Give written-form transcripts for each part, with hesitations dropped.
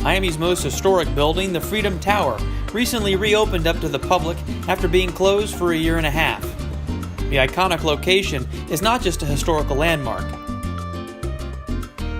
Miami's most historic building, the Freedom Tower, recently reopened up to the public after being closed for a year and a half. The iconic location is not just a historical landmark.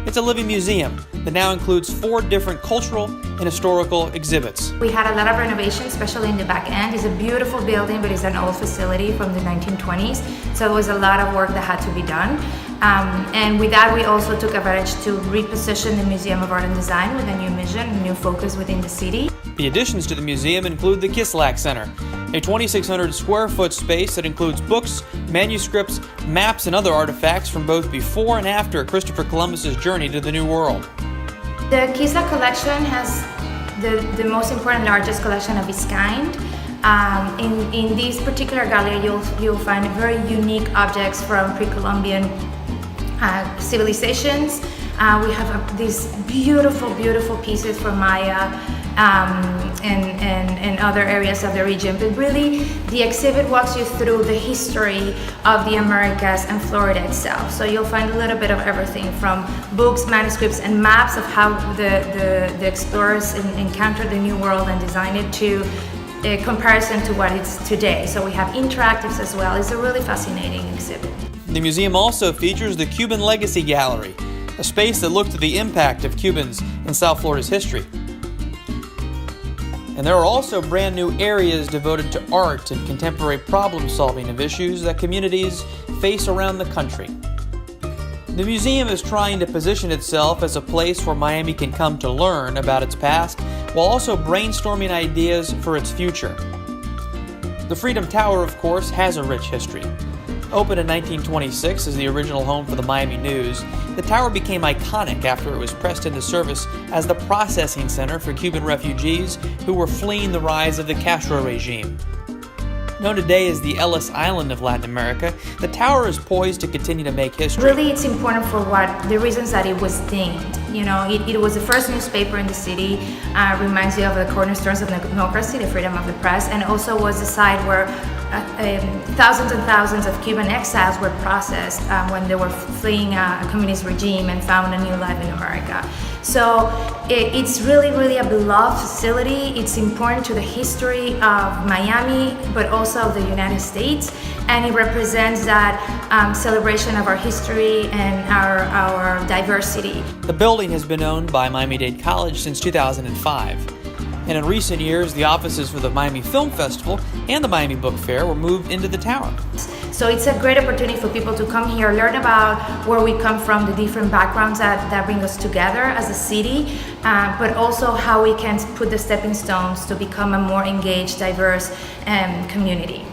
It's a living museum that now includes 4 different cultural and historical exhibits. We had a lot of renovations, especially in the back end. It's a beautiful building, but it's an old facility from the 1920s, so there was a lot of work that had to be done. And with that, we also took advantage to reposition the Museum of Art and Design with a new mission, a new focus within the city. The additions to the museum include the Kislak Center, a 2,600 square foot space that includes books, manuscripts, maps, and other artifacts from both before and after Christopher Columbus's journey to the New World. The Kislak collection has the most important, largest collection of its kind. In this particular gallery, you'll find very unique objects from pre-Columbian civilizations. We have these beautiful pieces from Maya and other areas of the region. But really, the exhibit walks you through the history of the Americas and Florida itself. So you'll find a little bit of everything from books, manuscripts, and maps of how the explorers encountered the New World and designed it to a comparison to what it's today. So we have interactives as well. It's a really fascinating exhibit. The museum also features the Cuban Legacy Gallery, a space that looks at the impact of Cubans in South Florida's history. And there are also brand new areas devoted to art and contemporary problem solving of issues that communities face around the country. The museum is trying to position itself as a place where Miami can come to learn about its past while also brainstorming ideas for its future. The Freedom Tower, of course, has a rich history. Opened in 1926 as the original home for the Miami News, the tower became iconic after it was pressed into service as the processing center for Cuban refugees who were fleeing the rise of the Castro regime. Known today as the Ellis Island of Latin America, the tower is poised to continue to make history. Really, it's important for the reasons that it was named. You know, it was the first newspaper in the city, reminds you of the cornerstones of democracy, the freedom of the press, and also was the site where thousands and thousands of Cuban exiles were processed when they were fleeing a communist regime and found a new life in America. So it's really a beloved facility. It's important to the history of Miami, but also of the United States, and it represents that celebration of our history and our diversity. The building has been owned by Miami-Dade College since 2005. And in recent years, the offices for the Miami Film Festival and the Miami Book Fair were moved into the tower. So it's a great opportunity for people to come here, learn about where we come from, the different backgrounds that bring us together as a city, but also how we can put the stepping stones to become a more engaged, diverse community.